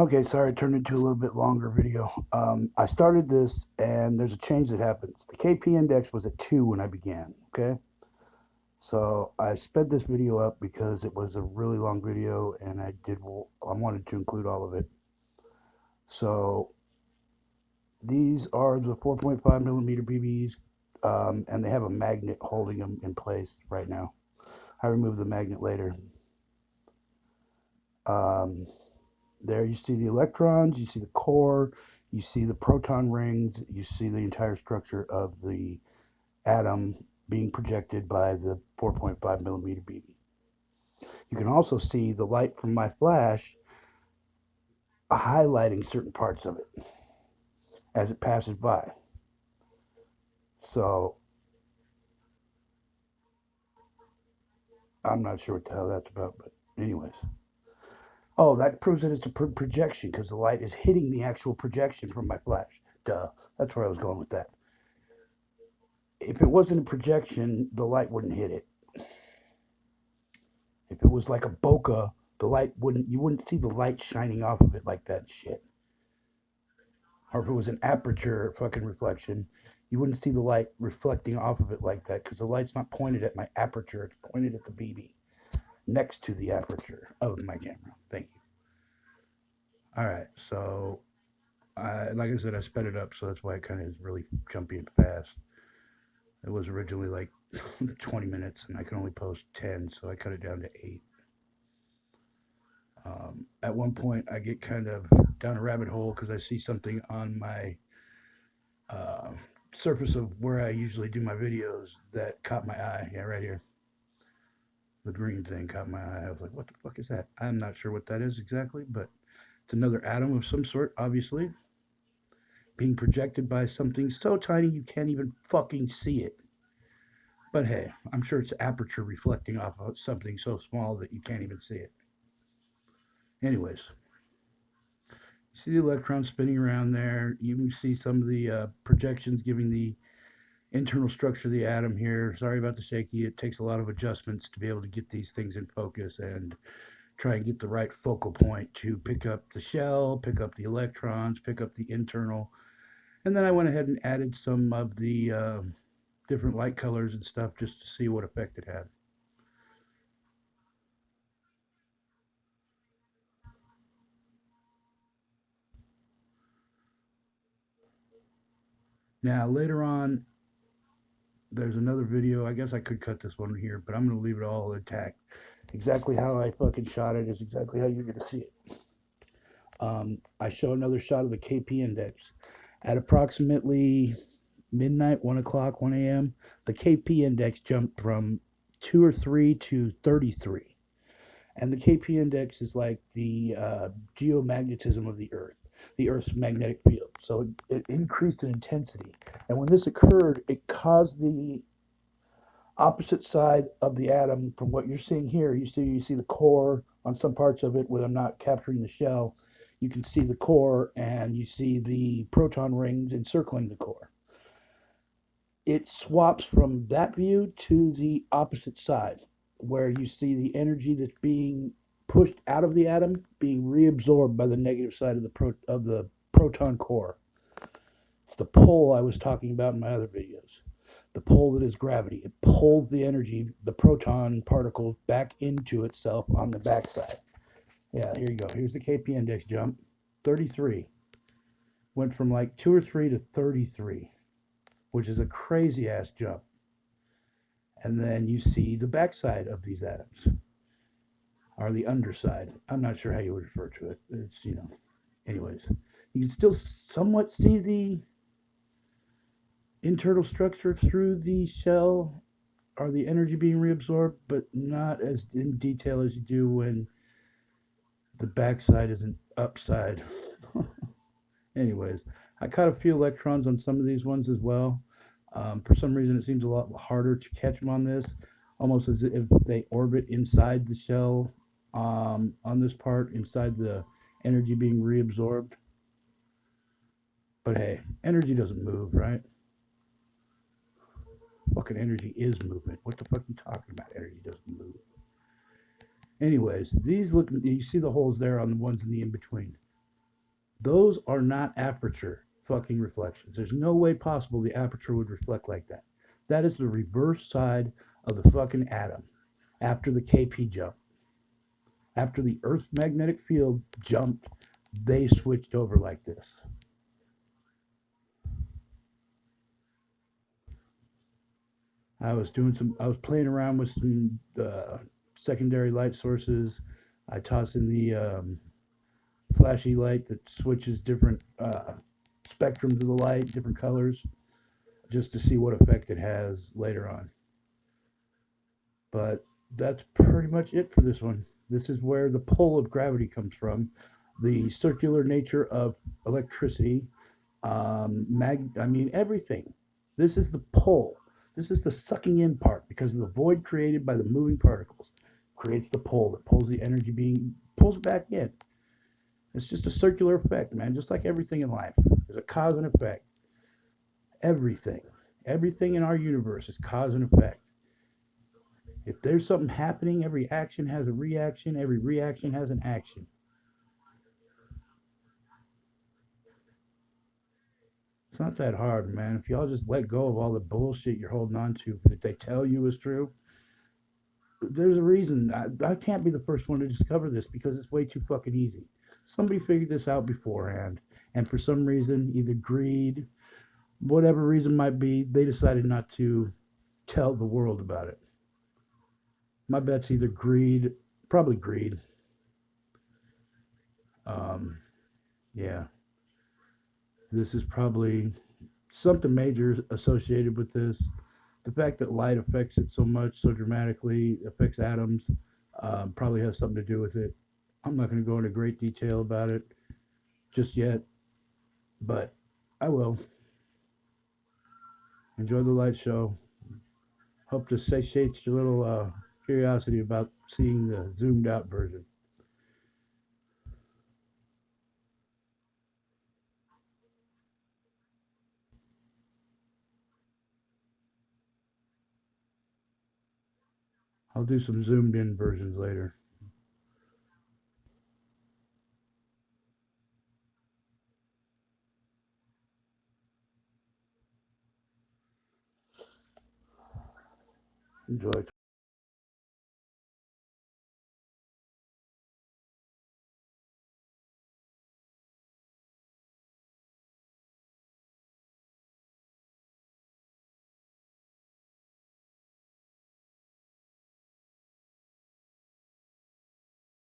Okay, sorry, I turned into a little bit longer video. I started this, and there's a change that happens. The KP index was at 2 when I began, okay? So I sped this video up because it was a really long video, and I wanted to include all of it. So these are the 4.5 millimeter BBs, and they have a magnet holding them in place right now. I removed the magnet later. Um, There you see the electrons, you see the core, you see the proton rings, you see the entire structure of the atom being projected by the 4.5 millimeter BB. You can also see the light from my flash highlighting certain parts of it as it passes by. So I'm not sure what the hell that's about, but anyways. Oh, that proves that it's a projection because the light is hitting the actual projection from my flash. Duh. That's where I was going with that. If it wasn't a projection, the light wouldn't hit it. If it was like a bokeh, the light wouldn't you wouldn't see the light shining off of it like that shit. Or if it was an aperture fucking reflection, you wouldn't see the light reflecting off of it like that because the light's not pointed at my aperture, it's pointed at the BB next to the aperture of my camera. Thank you. All right, so like I said, I sped it up, so that's why it kind of is really jumpy and fast. It was originally like 20 minutes, and I can only post 10, so I cut it down to 8. At one point, I get kind of down a rabbit hole because I see something on my uh, surface of where I usually do my videos that caught my eye. Yeah, right here. The green thing caught my eye. I was like, what the fuck is that? I'm not sure what that is exactly, but it's another atom of some sort, obviously, being projected by something so tiny you can't even fucking see it. But hey, I'm sure it's aperture reflecting off of something so small that you can't even see it. Anyways, you see the electrons spinning around there. You can see some of the projections giving the internal structure of the atom here. Sorry about the shaky. It takes a lot of adjustments to be able to get these things in focus and try and get the right focal point to pick up the shell, pick up the electrons, pick up the internal. And then I went ahead and added some of the different light colors and stuff just to see what effect it had. Now, later on, there's another video. I guess I could cut this one here, but I'm going to leave it all intact. Exactly how I fucking shot it is exactly how you're going to see it. I show another shot of the KP index. At approximately midnight, 1 o'clock, 1 a.m., the KP index jumped from 2 or 3 to 33. And the KP index is like the geomagnetism of the Earth's magnetic field. So it increased in intensity. And when this occurred, it caused the opposite side of the atom from what you're seeing here. You see the core on some parts of it where I'm not capturing the shell. You can see the core and you see the proton rings encircling the core. It swaps from that view to the opposite side where you see the energy that's being pushed out of the atom being reabsorbed by the negative side of the proton core. It's the pull I was talking about in my other videos. The pull that is gravity. It pulls the energy, the proton particles, back into itself on the backside. Yeah, here you go. Here's the KP index jump. 33. Went from like 2 or 3 to 33, which is a crazy ass jump. And then you see the backside of these atoms, or the underside. I'm not sure how you would refer to it. It's. Anyways, you can still somewhat see the internal structure through the shell or the energy being reabsorbed, but not as in detail as you do when the backside is an upside. Anyways, I caught a few electrons on some of these ones as well. For some reason, it seems a lot harder to catch them on this, almost as if they orbit inside the shell on this part, inside the energy being reabsorbed. But hey, energy doesn't move, right? Fucking energy is movement. What the fuck are you talking about? Energy doesn't move. Anyways, these look. You see the holes there on the ones in the in between. Those are not aperture fucking reflections. There's no way possible the aperture would reflect like that. That is the reverse side of the fucking atom after the KP jump. After the Earth's magnetic field jumped, they switched over like this. I was playing around with some secondary light sources. I toss in the flashy light that switches different spectrums of the light, different colors, just to see what effect it has later on. But that's pretty much it for this one. This is where the pull of gravity comes from, the circular nature of electricity, I mean, everything. This is the pull. This is the sucking in part because of the void created by the moving particles. Creates the pull that pulls the energy being pulls it back in. It's just a circular effect, man. Just like everything in life, there's a cause and effect. Everything, everything in our universe is cause and effect. If there's something happening, every action has a reaction. Every reaction has an action. It's not that hard, man. If y'all just let go of all the bullshit you're holding on to that they tell you is true, there's a reason. I can't be the first one to discover this because it's way too fucking easy. Somebody figured this out beforehand, and for some reason, either greed, whatever reason might be, they decided not to tell the world about it. My bet's either greed, probably greed. Um, yeah, this is probably something major associated with this. The fact that light affects it so much, so dramatically, affects atoms, probably has something to do with it. I'm not going to go into great detail about it just yet, but I will. Enjoy the light show. Hope to satiate your little curiosity about seeing the zoomed out version. I'll do some zoomed in versions later. Enjoy.